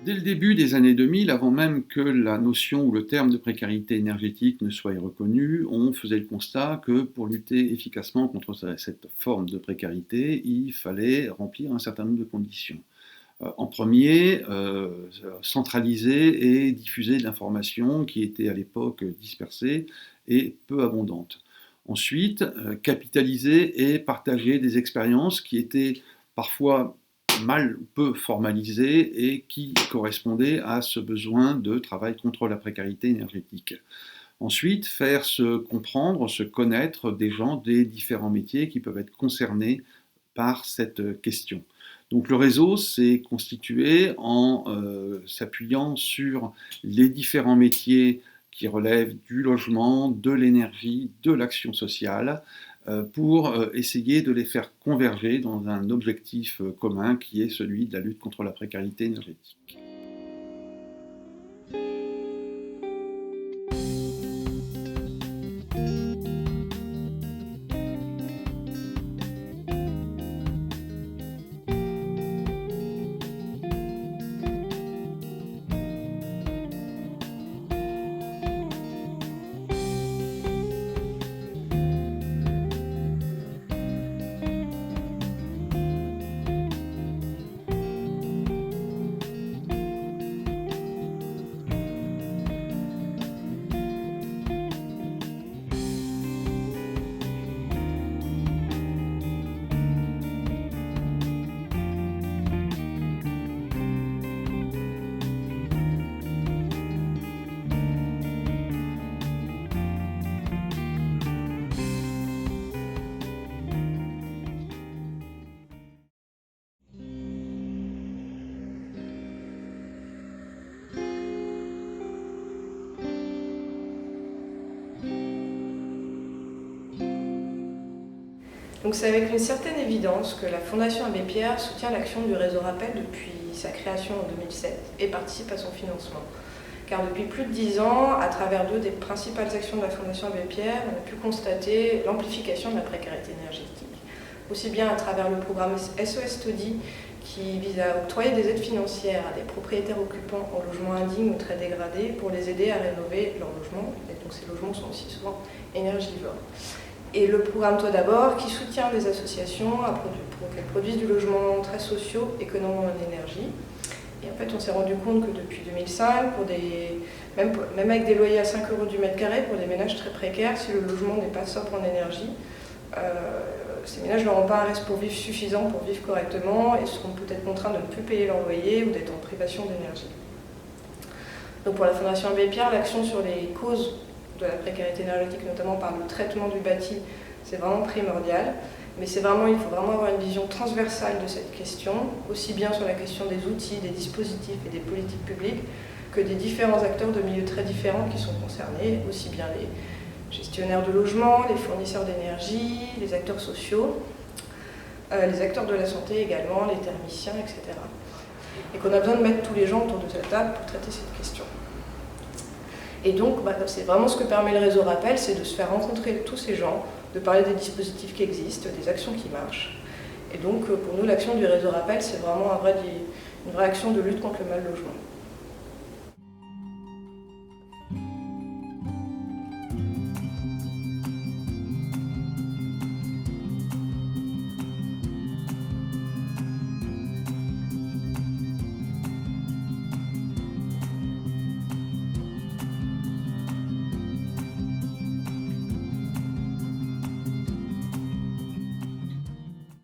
Dès le début des années 2000, avant même que la notion ou le terme de précarité énergétique ne soit reconnu, on faisait le constat que pour lutter efficacement contre cette forme de précarité, il fallait remplir un certain nombre de conditions. En premier, centraliser et diffuser de l'information qui était à l'époque dispersée et peu abondante. Ensuite, capitaliser et partager des expériences qui étaient parfois mal ou peu formalisées et qui correspondaient à ce besoin de travail contre la précarité énergétique. Ensuite, faire se comprendre, se connaître des gens des différents métiers qui peuvent être concernés par cette question. Donc le réseau s'est constitué en s'appuyant sur les différents métiers qui relèvent du logement, de l'énergie, de l'action sociale, pour essayer de les faire converger dans un objectif commun qui est celui de la lutte contre la précarité énergétique. Donc c'est avec une certaine évidence que la Fondation Abbé Pierre soutient l'action du réseau Rappel depuis sa création en 2007 et participe à son financement. Car depuis plus de 10 ans, à travers deux des principales actions de la Fondation Abbé Pierre, on a pu constater l'amplification de la précarité énergétique. Aussi bien à travers le programme SOS Study, qui vise à octroyer des aides financières à des propriétaires occupants en logements indignes ou très dégradés pour les aider à rénover leur logement. Et donc ces logements sont aussi souvent énergivores. Et le programme Toi d'abord, qui soutient des associations pour qu'elles produisent du logement très sociaux, économes en énergie. Et en fait, on s'est rendu compte que depuis 2005, même avec des loyers à 5 € du mètre carré, pour des ménages très précaires, si le logement n'est pas sobre en énergie, ces ménages n'auront pas un reste pour vivre suffisant pour vivre correctement et seront peut-être contraints de ne plus payer leur loyer ou d'être en privation d'énergie. Donc pour la Fondation Abbé Pierre, l'action sur les causes de la précarité énergétique, notamment par le traitement du bâti, c'est vraiment primordial. Mais il faut vraiment avoir une vision transversale de cette question, aussi bien sur la question des outils, des dispositifs et des politiques publiques, que des différents acteurs de milieux très différents qui sont concernés, aussi bien les gestionnaires de logement, les fournisseurs d'énergie, les acteurs sociaux, les acteurs de la santé également, les thermiciens, etc. Et qu'on a besoin de mettre tous les gens autour de cette table pour traiter cette question. Et donc, c'est vraiment ce que permet le réseau Rappel, c'est de se faire rencontrer tous ces gens, de parler des dispositifs qui existent, des actions qui marchent. Et donc, pour nous, l'action du réseau Rappel, c'est vraiment une vraie action de lutte contre le mal logement.